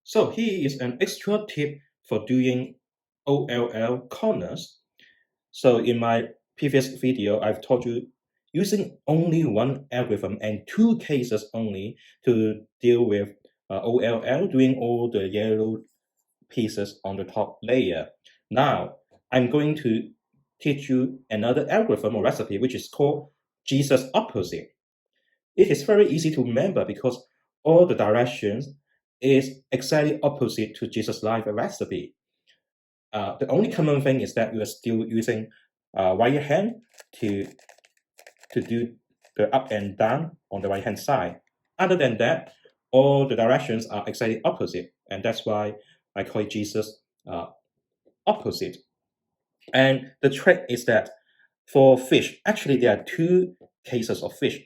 So here is an extra tip for doing OLL corners. So in my previous video, I've taught you using only one algorithm and two cases only to deal with OLL, doing all the yellow pieces on the top layer. Now, I'm going to teach you another algorithm or recipe, which is called Jesus opposite. It is very easy to remember because all the directions is exactly opposite to Jesus' life recipe. The only common thing is that you are still using right hand to do the up and down on the right hand side. Other than that, all the directions are exactly opposite, and that's why I call it Jesus opposite. And the trick is that for fish, actually there are two cases of fish.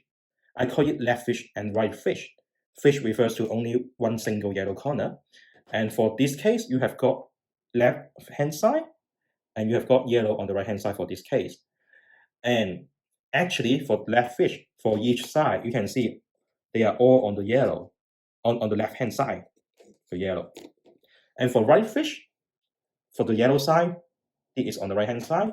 I call it left fish and right fish. Fish refers to only one single yellow corner. And for this case, you have got left hand side and you have got yellow on the right hand side for this case. And actually for left fish, for each side, you can see they are all on the yellow, on the left hand side, the yellow. And for right fish, for the yellow side, it is on the right hand side,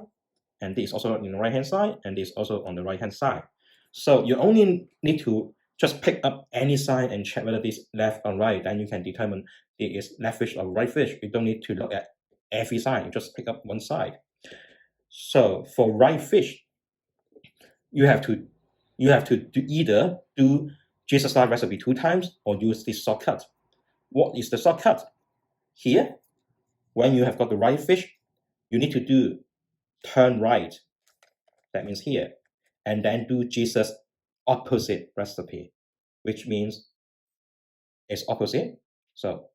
and this is also on the right hand side, and this is also on the right hand side. So you only need to just pick up any side and check whether this left or right, then you can determine it is left fish or right fish. You don't need to look at every side, you just pick up one side. So for right fish, you have to either do Jesus life recipe 2 times or use this shortcut. What is the shortcut? Here, when you have got the right fish, you need to do turn right. That means here. And then do Jesus opposite recipe, which means it's opposite. So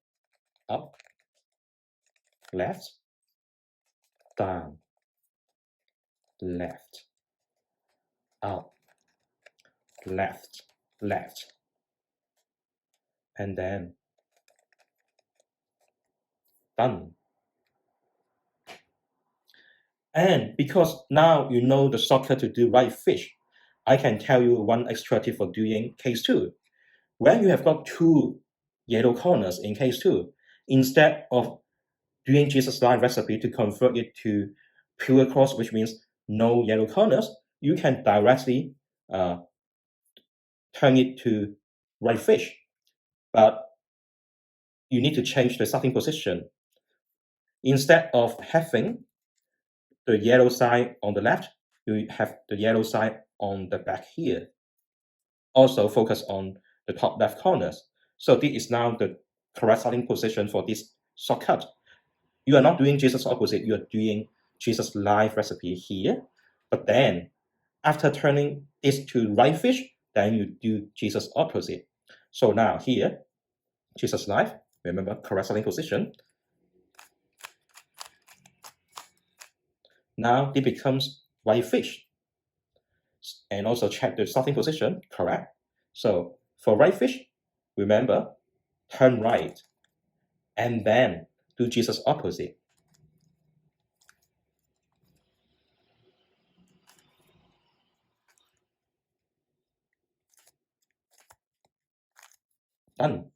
up, left, down, left, up, left, left, and then done. And because now you know the shortcut to do right fish, I can tell you one extra tip for doing case 2. When you have got 2 yellow corners in case 2, instead of doing Jesus line recipe to convert it to pure cross, which means no yellow corners, you can directly turn it to right fish. But you need to change the starting position. Instead of having the yellow side on the left, you have the yellow side on the back here. Also focus on the top left corners. So this is now the correct starting position for this shortcut. You are not doing Jesus opposite, you are doing Jesus live recipe here. But then, after turning this to right fish, then you do Jesus opposite. So now here, Jesus live, remember correct starting position. Now it becomes right fish. And also check the starting position, correct. So for right fish, remember, turn right, and then do Jesus opposite. Done.